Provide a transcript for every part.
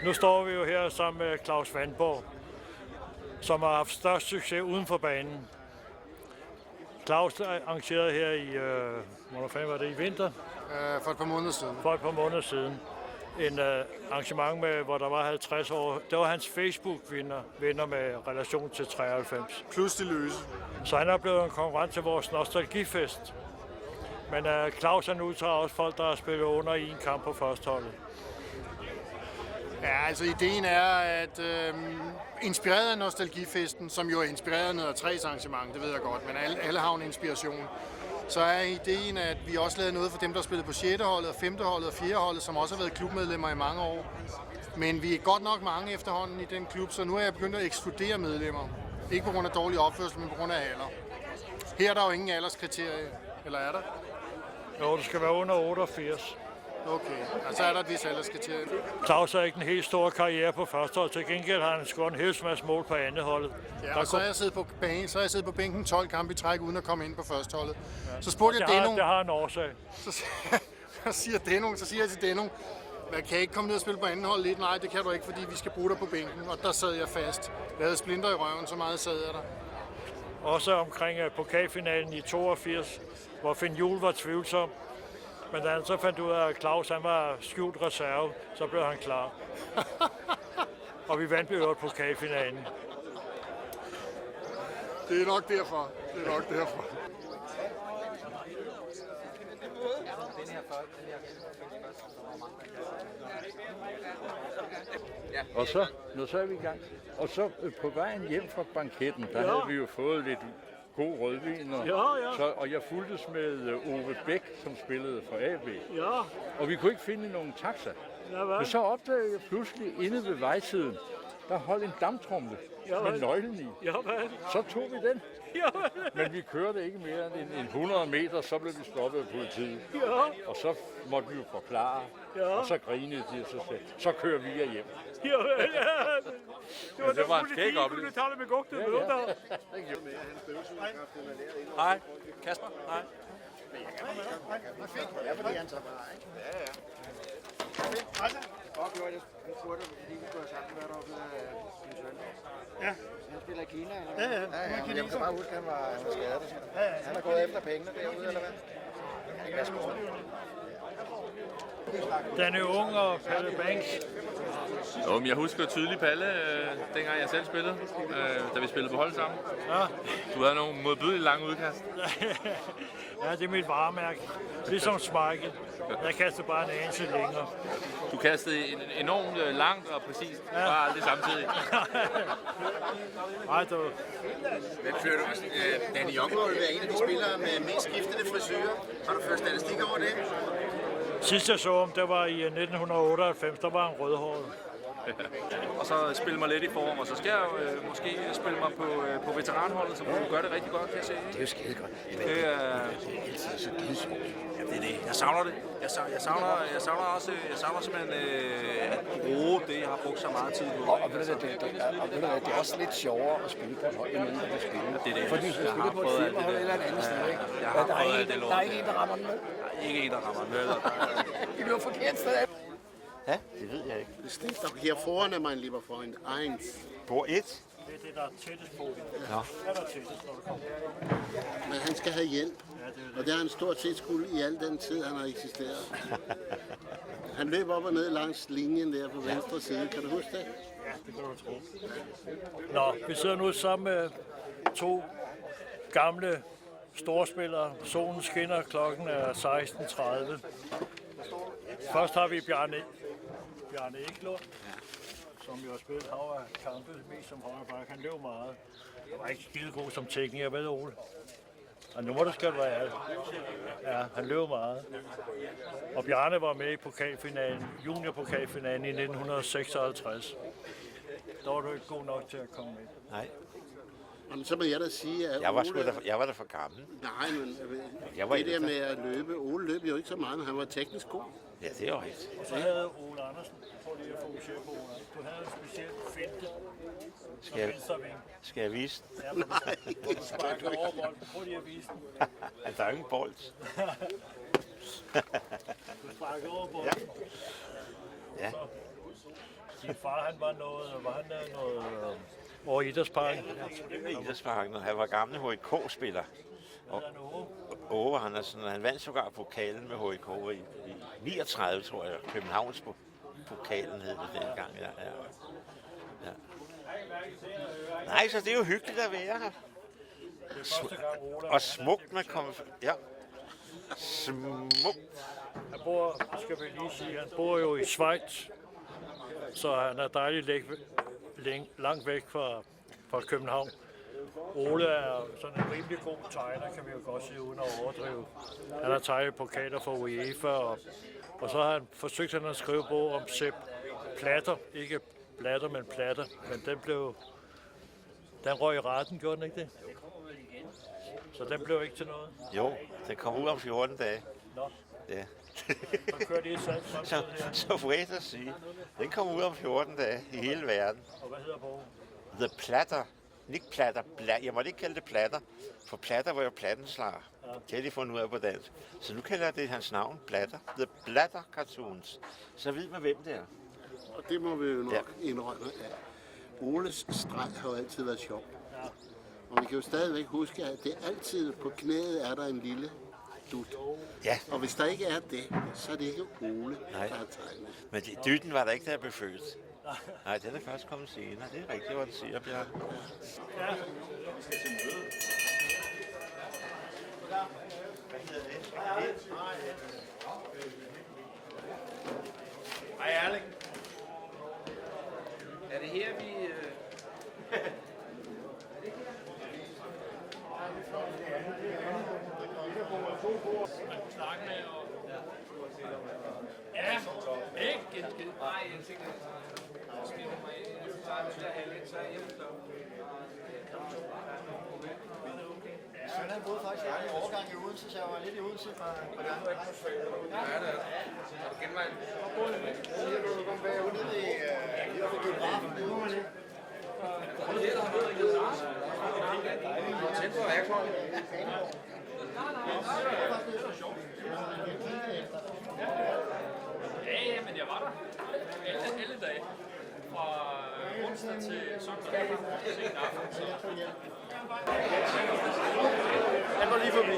Nu står vi jo her sammen med Claus Vandborg, som har haft størst succes uden for banen. Claus arrangerede her i vinter? For et par måneder siden. For et par måneder siden. En arrangement, hvor der var 50 år. Det var hans Facebook-venner med relation til 93. Plus de løse. Så han er blevet en konkurrent til vores nostalgifest. Men Claus han udtager også folk, der har spillet under i en kamp på førsteholdet. Ja, altså ideen er, at inspireret af nostalgifesten, som jo er inspireret af noget 3's arrangement, det ved jeg godt, men alle har en inspiration. Så er ideen, at vi også lavede noget for dem, der spillede på 6. holdet, 5. holdet og 4. holdet, som også har været klubmedlemmer i mange år. Men vi er godt nok mange efterhånden i den klub, så nu er jeg begyndt at ekskludere medlemmer. Ikke på grund af dårlig opførsel, men på grund af alder. Her er der jo ingen alderskriterie, eller er der? Jo, det skal være under 88. Okay, og så er der et vis alderskriterie. Claus har ikke en helt stor karriere på første hold. Til gengæld har han scoret en hel masse mål på andet holdet. Ja, og så har jeg siddet på bænken 12 kampe i træk, uden at komme ind på første holdet. Ja. Så spurgte jeg Denung. Det har en årsag. Så siger jeg til Denung, jeg kan ikke komme ned og spille på anden hold lidt. Nej, det kan du ikke, fordi vi skal bruge dig på bænken. Og der sad jeg fast. Jeg havde splinter i røven, så meget sad jeg der. Også omkring pokalfinalen i 82, hvor Finn Juhl var tvivlsom. Men da han så fandt ud af, at Claus han var skjult reserve, så blev han klar. Og vi vandt øvrigt pokalfinalen. Det er nok derfor. Og så er vi i gang. Og så på vejen hjem fra banketten, der havde vi jo fået lidt god rødvin. Og jeg fulgtes med Ove Bæk, som spillede for AB. Ja. Og vi kunne ikke finde nogen taxa. Men så opdagede jeg pludselig inde ved vejsiden, der holdt en damptromle med nøglen i. Så tog vi den. Men vi kørte ikke mere end 100 meter, så blev vi stoppet af politiet. Og så måtte vi jo forklare, og så grinede de, og så kører vi hjem. Det var en skæg oplevelse. Hej, Kasper. Hej. Ja, fordi han så var, ikke? Ja. Jeg spurgte, fordi vi kunne have sammen været deroppe af min søn. Ja. Han spiller i Kina, eller hvad? Ja. Jeg kan bare huske, at han var skadet. Han har gået efter pengene derude, eller hvad? Den er ung og Palle Banks. Jo, men jeg husker tydeligt Palle, dengang jeg selv spillede, da vi spillede på hold sammen. Ja. Du havde nogle modbydeligt lange udkast. Ja, det er mit varemærke. Ligesom Schmeichel. Jeg kastede bare en anelse længere. Du kastede enormt langt og præcist, bare aldrig samtidig. Nej, du. Hvem fører du også? Danny Young må være en af de spillere med mest skiftende frisører. Har du ført statistik over det? Sidst jeg så ham, det var i 1998, der var han rødhåret. Og så spille mig lidt i form, og så skal jeg måske spille mig på veteranholdet, så du gør det rigtig godt, kan jeg se. Det er jo skide godt. Det er altid så glidsår. Ja, det er det. Jeg savner det. Jeg savner simpelthen at bruge det, jeg har brugt så meget tid på. Og ved du det er også lidt sjovere at spille på et hold, end at spille. Det er det. Fordi hvis du spiller på et firmahold eller et andet sted, ikke? Der er ikke en, der rammer den med. Ikke en, der rammer den med. Det bliver forkert sted. Ja, det ved jeg ikke. Es steht doch hier vorne, mein lieber Freund. 1. Bord 1? Det er det, der er tættest på. Ja. Det er der tættest, når du kommer. Men han skal have hjælp. Og det har han stort set skulle i al den tid, han har eksisteret. Han løb op og ned langs linjen der på venstre side. Kan du huske det? Ja, det kan du tro. Nå, vi sidder nu sammen med to gamle storspillere. Solen skinner, klokken er 16:30. Først har vi Bjarne Eklund, som jo har spillet hav af kampe, mest som højreback. Han løb meget. Han var ikke skide god som tekniker, ved Ole. Og nu må det skal være alt. Ja, han løb meget. Og Bjarne var med i pokalfinalen, juniorpokalfinalen i 1956. Der var du ikke god nok til at komme med. Nej. Jamen, så må jeg da sige, at Jeg var da for gammel. Nej, men Jeg var det der med at løbe. Ole løb jo ikke så meget, men han var teknisk god. Ja, det er jo rigtigt. Og så havde Ole Andersen, prøv lige at fokusere på Ole. Du havde en speciel finte som venstreving. Skal jeg vise den? Ja, hvor du sparker over bolden. Prøv lige at vise den. Der er ingen bold. Du sparker over bolden. Ja. Din far, han var noget over Idrætsparken. Det var Idrætsparken, og han var gammel HK-spiller. Han vandt sågar pokalen med HK i 39, tror jeg. Københavns pokalen hed det dengang. Ja. Nej, så det er jo hyggeligt at være her. Og smukt med ja. Smukt. Han bor, skal vi lige sige, han bor jo i Schweiz, så han er dejligt langt væk fra København. Ole er sådan en rimelig god tegner, kan vi jo godt sige, uden at overdrive. Han har tegnet pokaler for UEFA, og så har han forsøgt at skrive bog om Sepp Blatter. Ikke Blatter, men Platter. Men den røg i retten, gjorde den ikke det? Så den blev ikke til noget? Jo, den kom ud om 14 dage. Nå. Ja. Så kørte I et salg så wait at sige. Den kom ud om 14 dage i hele verden. Og hvad hedder bogen? The Platter. Ikke Platter. Jeg måtte ikke kalde det Platter, for Platter var jo plattenslager. Ja. Det har de fundet ud af på dansk. Så nu kalder jeg det hans navn, Platter. The Platter Cartoons. Så ved man, hvem det er. Og det må vi jo nok indrømme, at Oles streg har jo altid været sjov. Ja. Og vi kan jo stadigvæk huske, at det altid på knæet er der en lille dut. Ja. Og hvis der ikke er det, så er det ikke Ole, der har tegnet. Men dytten var der ikke, der blev født. Nej, den er først kommet senere. Det er rigtigt, hvad du siger, Bjørn. Ja. Hej Erling. Er det her, vi... Ja, ikke skid. Nej, jeg tænker, måske hun mig ind, jeg tager det der halvt, så er jeg hjemme. Søren han boede faktisk i overgang i Odense, så jeg var lidt i Odense fra gang. Ja, det er det. Har du genvej? Så kan du komme bag ude i biografen. Det må man ikke. Kom her, der har været rigtig snart. Tænd for værktøj. Ja, men jeg var der. Alle dage. Fra onsdag til søndag. Sen aften. Han går lige forbi.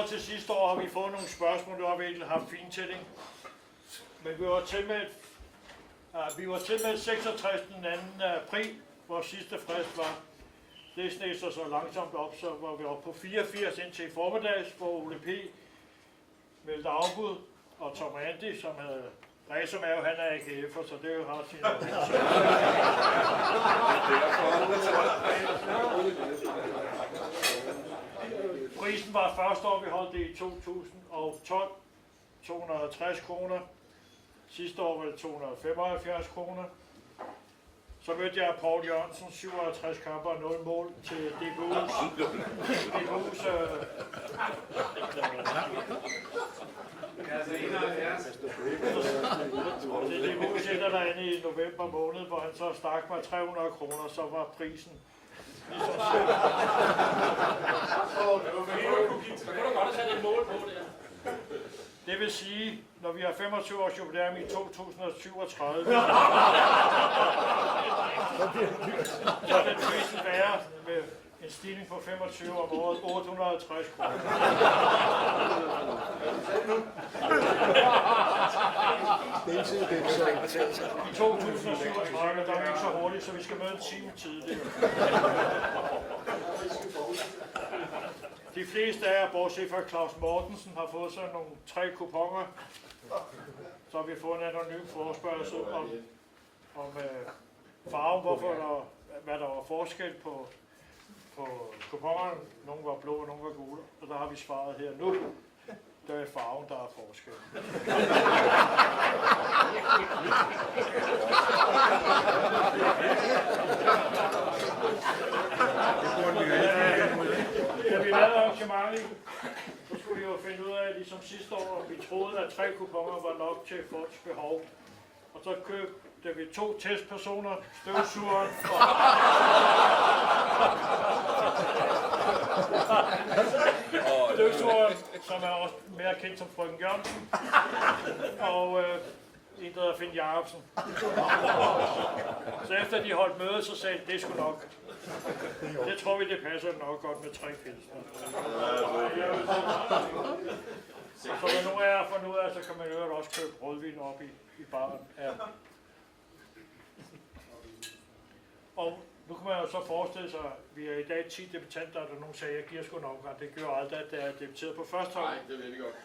Til sidste år har vi fået nogle spørgsmål, du har virkelig haft fintælling. Men vi var tilmeldt 66 den 2. april, hvor sidste frist var. Det sned sig så langsomt op, så var vi oppe på 84 indtil i formiddags, hvor Ole P. meldte afbud, og Tom Andy, som havde racermave, han er AGF'er, så det er jo ret sin. Prisen var første år, vi holdt det i 2012, 260 kroner. Sidste år var det 275 kroner. Så mødte jeg Paul Jørgensen, 57 kamper og 0 mål til DBU's sætter derinde i november måned, hvor han så stak mig 300 kroner, så var prisen. Det vil sige, når vi har 25 års jubilæum i 2037, så vil prisen være med en stigning på 25 om året, 850 kroner. I 2037, der er vi ikke så hurtigt, så vi skal møde en time tidligere. De fleste af jer, bortset fra Claus Mortensen, har fået sådan nogle 3 kuponer. Så har vi fået en anonym forespørgsel om om farven, hvad der var forskel på kuponerne. Nogle var blå, og nogle var gule, og der har vi svaret her nu. Det er farven, der er forskel. Da vi lavede arrangementet, så skulle vi jo finde ud af, ligesom sidste år, vi troede, at 3 kuponer var nok til folks behov. Og så købte vi 2 testpersoner, støvsugeren og støvsugeren, som er også mere kendt som frøken Jørgensen, og en, der hedder Finn Jacobsen. Så efter de holdt møde, så sagde de, det skulle nok. Det tror vi, det passer nok godt med 3 pilsner. Så når nogen af jer har fundet ud af, så kan man jo også købe rødvin op i baren. Ja. Og nu kan man jo så forestille sig, at vi er i dag 10 debutanter, og der nogen sagde, at jeg giver sgu en omgang. Det gør aldrig, at det er debuteret på første hold. Nej, det ved vi godt.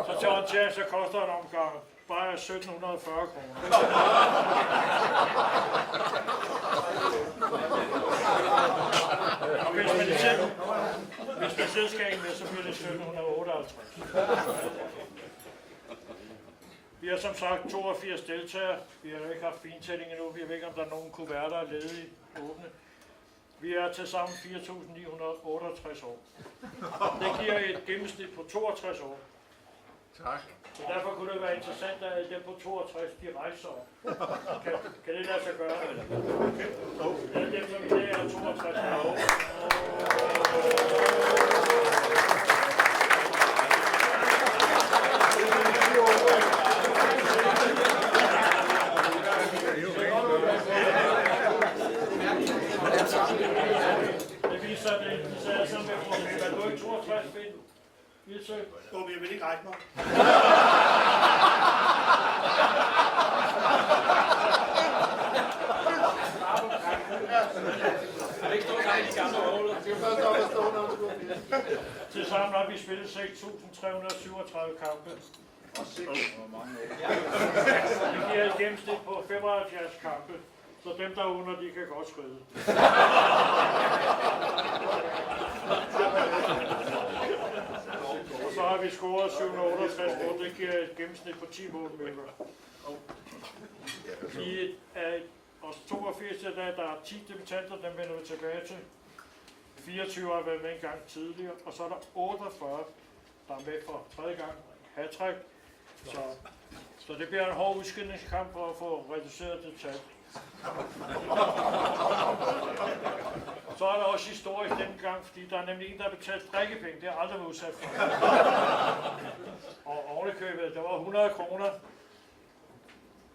Så til orientering, så koster en omgang bare 1740 kroner. Og hvis man selv skal ind med, så bliver det 1758. Vi har som sagt 82 deltagere. Vi har jo ikke haft fintælling endnu. Vi ved ikke, om der er nogen kuverter ledige åbne. Vi er til sammen 4.968 år. Det giver et gennemsnit på 62 år. Tak. Så derfor kunne det være interessant, at dem på 62, de rejser op. Kan det lade sig gøre? Eller? Det er dem, som i dag er 62 år. Det viser, at de sagde sammen med problemet. Er du ikke 62, Finn? Vildsø? Jeg vil ikke række mig. Til sammen har vi spillet 6.337 kampe. Det giver et gennemsnit på 75 kampe, så dem der er under, de kan godt skride. Og så har vi scoret 768 mål, det giver et gennemsnit på 10 mål mere. Vi er os 82 der er 10 debutanter, dem vender vi tilbage til. 24 har været med en gang tidligere, og så er der 48, der er med for 3. gang. Hattrick. Så det bliver en hård udskilningskamp for at få reduceret det tal. Så er der også historisk denne gang, fordi der er nemlig en, der har betalt drikkepenge. Det har aldrig været udsat for. Og ovenikøbet, der var 100 kroner.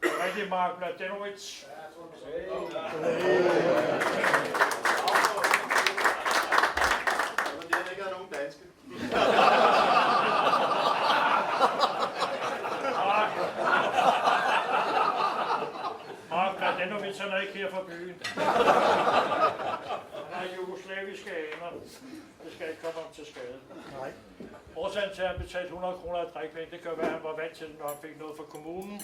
Rigtig Mark Mladenovic. Mark Mladenovic, han er ikke her fra byen. Han har jugoslaviske aner. Det skal ikke komme om til skade. Nej. Årsagen til, at han betalte 100 kroner af drikkepenge, det kan være, at han var vant til det, når han fik noget fra kommunen.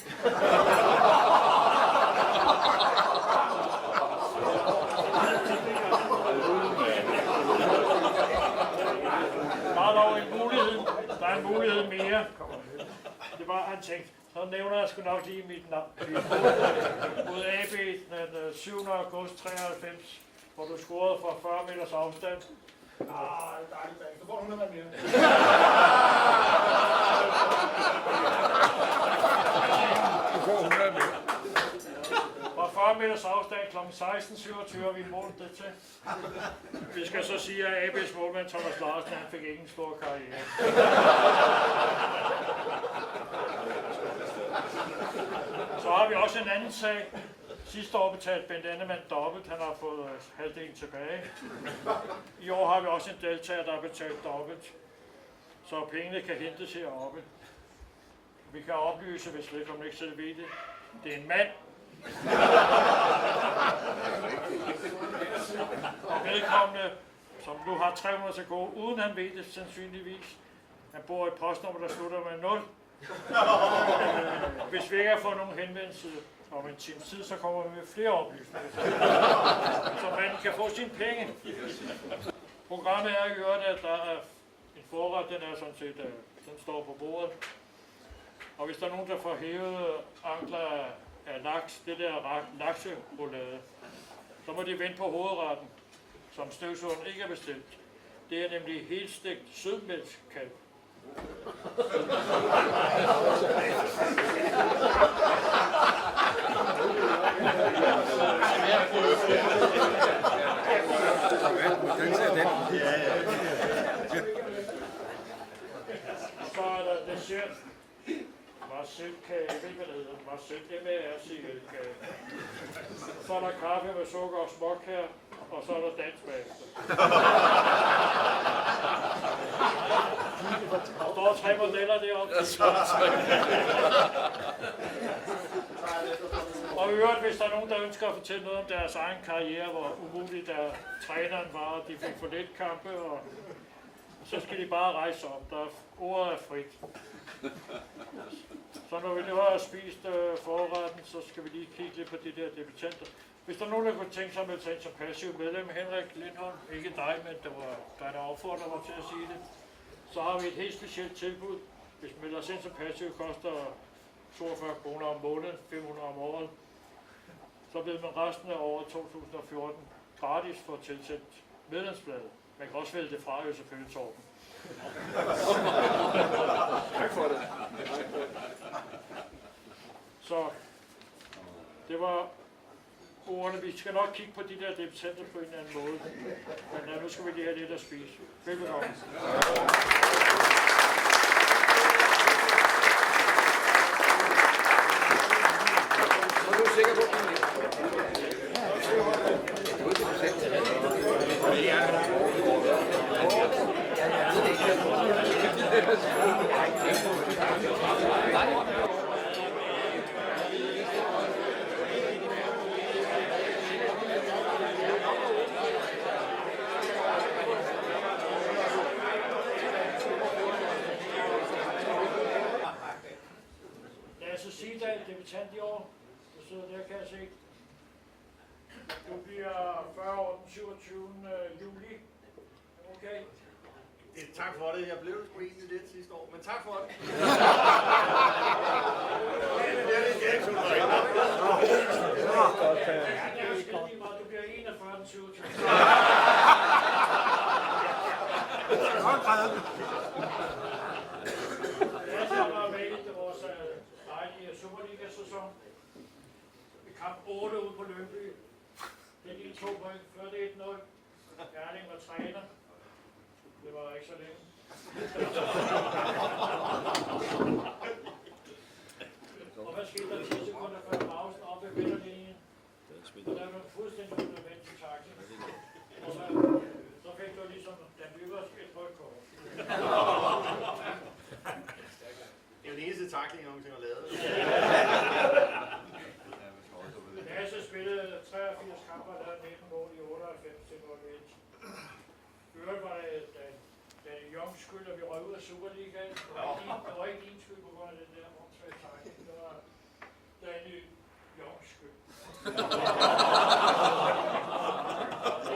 Der er en mulighed mere. Det var, han tænkte, så nævner jeg sgu nok lige mit navn. Mod AB den 7. august 93, hvor du scorede fra 40 meters afstand. Dejligt bag. Så får du 100 mere. Du får 100 mere. Fra 40 meters afstand kl. 16.27 har vi målt det til. Vi skal så sige, at AB's målmand Thomas Larsen, han fik ikke en stor karriere. Så har vi også en anden sag. Sidste år betalte Bent Annemann dobbelt. Han har fået halvdelen tilbage. I år har vi også en deltager, der har betalt dobbelt. Så pengene kan hentes heroppe. Vi kan oplyse, hvis vedkommende ikke selv ved det. Det er en mand. Og vedkommende, som nu har 300 til gode, uden han ved det sandsynligvis. Han bor i et postnummer, der slutter med 0. Hvis vi ikke har fået nogen henvendelse om en times tid, så kommer vi med flere oplysninger, så man kan få sine penge. Programmet er i øvrigt, at der er en forret, den er sådan set, den står på bordet. Og hvis der er nogen, der får hævet ankler af laks, det der lakseroulade, så må de vente på hovedretten, som støvsugeren ikke er bestilt. Det er nemlig helt stegt sødmælkskalv. Så er der dessert. Marcelkage, jeg ved ikke hvad det hedder. Marcel, M-A-R-C-L-kage. Så er der kaffe med sukker og småkager, og så er der dans bagefter. Der står 3 modeller deroppe. Og i øvrigt, hvis der er nogen, der ønsker at fortælle noget om deres egen karriere, hvor umuligt der træneren var, og de fik for lidt kampe, og så skal de bare rejse op. Ordet er frit. Så når vi nu har spist forretten, så skal vi lige kigge lidt på de der debutanter. Hvis der er nogen, der kunne tænke sig at melde sig ind som passiv medlem, Henrik Lindholm, ikke dig, men der var dig, der opfordrer mig til at sige det, så har vi et helt specielt tilbud. Hvis man melder sig ind som passiv, koster 42 kroner om måneden, 500 om året. Så bliver man resten af året 2014 gratis for tilsendt medlemsbladet. Man kan også vælge det fra, jo selvfølgelig, Torben. Tak for det. Så det var ordene. Vi skal nok kigge på de der debutanter på en eller anden måde. Men nu skal vi lige have lidt at spise. Velbekomme. Er du sikker på det? Lasse Sidal, debutant i år. Du sidder der, kan jeg se. Du bliver 40 år den 27. juli. Okay. Tak for det. Jeg blev sgu egentlig lidt sidste år, men tak for det. Du bliver 41 den 27. Jeg var med i vores dejlige Superliga-sæson. Vi kamp 8 ude på Lyngby. Det er de 2 point. Før det 1-0. Erling var træner. Det var ikke så længe. Og hvad skete der 10 sekunder før pausen op ved midterlinjen? Og der var en fuldstændig unødvendig tackling. Og så fik du ligesom den ypperste et rødt kort. Det er jo den eneste tackling, jeg nogensinde har lavet. Lasse spillede 83 kampe og lavede 19 mål i 98 til 01. Øvrigt var det Danny Youngs skyld, at vi røg ud af Superligaen. Det var ikke din skyld på grund af den der omsvage tackling. Det var Danny Youngs skyld. Det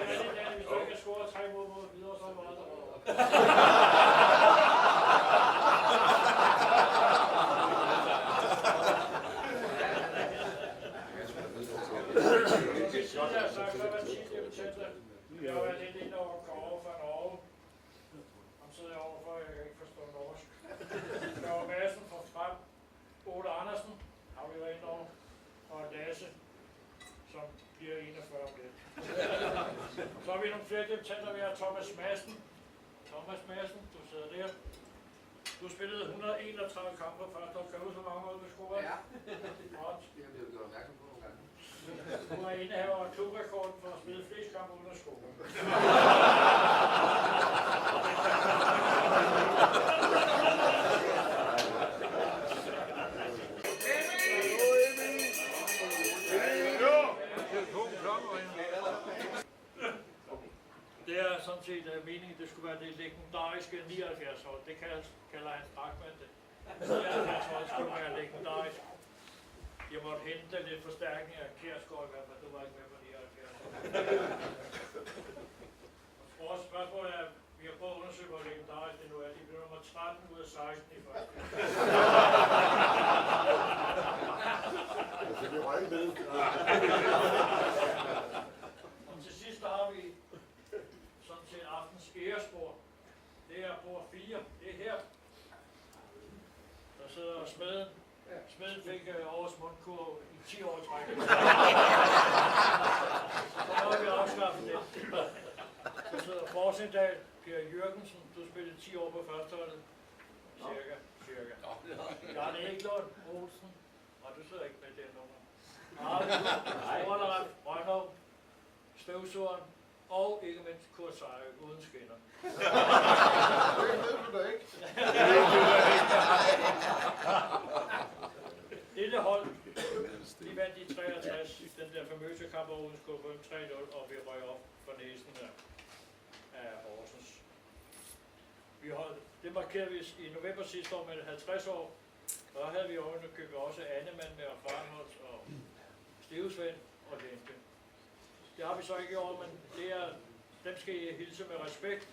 er det, Danny. Hvis du ikke har scoret 3 mål mod videre, så er det meget der. Jeg har været lidt ind over Kåre fra Norge. Han sidder jeg overfor, jeg kan ikke forstå norsk. Der var Madsen fra Frem, Ole Andersen har vi været ind over, og Lasse, som bliver 41 om lidt. Så har vi nogle flere debutanter, vi har Thomas Madsen. Thomas Madsen, du sidder der. Du spillede 131 kampe først, og kan du så mange mål, du scorede? Ja. Godt. Det har vi jo gjort opmærksom på nogle gange. Du er indehaver af klubrekorden for at spille flest kampe uden at score. Det er sådan set meningen, det skulle være det legendariske 79 år. Det kalder han Drachmann det. Jeg tror, det skulle være legendarisk. Jeg måtte hente lidt forstærkning af Kjærsgaard i hvert fald. Du var ikke med på 79. Vores spørgsmål er, vi har prøvet at undersøge, hvor legendarisk det nu er. De blev nummer 13 ud af 16 i første. Så det var ikke med. Og til sidst har vi sådan til aftens æresbord. Det er bord 4. Det er her. Der sidder smeden. Smeden fik årets mundkurv i 10 år i træk. Så nu har vi afskaffet det. Så sidder Forsendal, Per Jørgensen. Du spillede 10 år på førsteholdet. Cirka. Bjarne Eklund, Olsen. Og du sidder ikke med det nummer. Storleif, Rønnow, Støvsugeren og ikke mindst Kurt Sejer uden skinner. Lille hold, de vandt i 63, den der famøse kamp over Odense KFM 3-0, og vi røg op for næsen af Horsens. Det markerede vi i november sidste år med 50 år, og der havde vi ovenikøbet også Annemann med Farnholz og Stevesvend og Lempe. Det har vi så ikke i år, men dem skal I hilse med respekt.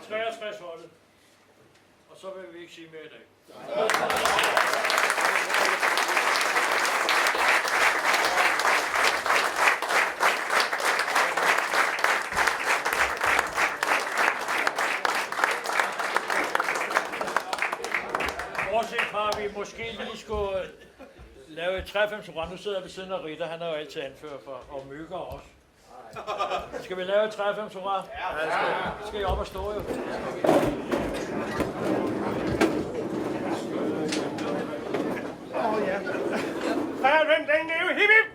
63 holdet. Og så vil vi ikke sige mere i dag. Bortset fra, at vi måske lige skulle lave et 93-program. Nu sidder vi ved siden af Ritter, han er jo altid anfører for, og Møger også. Skal vi lave et 93-program? Ja. Skal I op og stå jo? Ja. Hvem den er jo hip hip!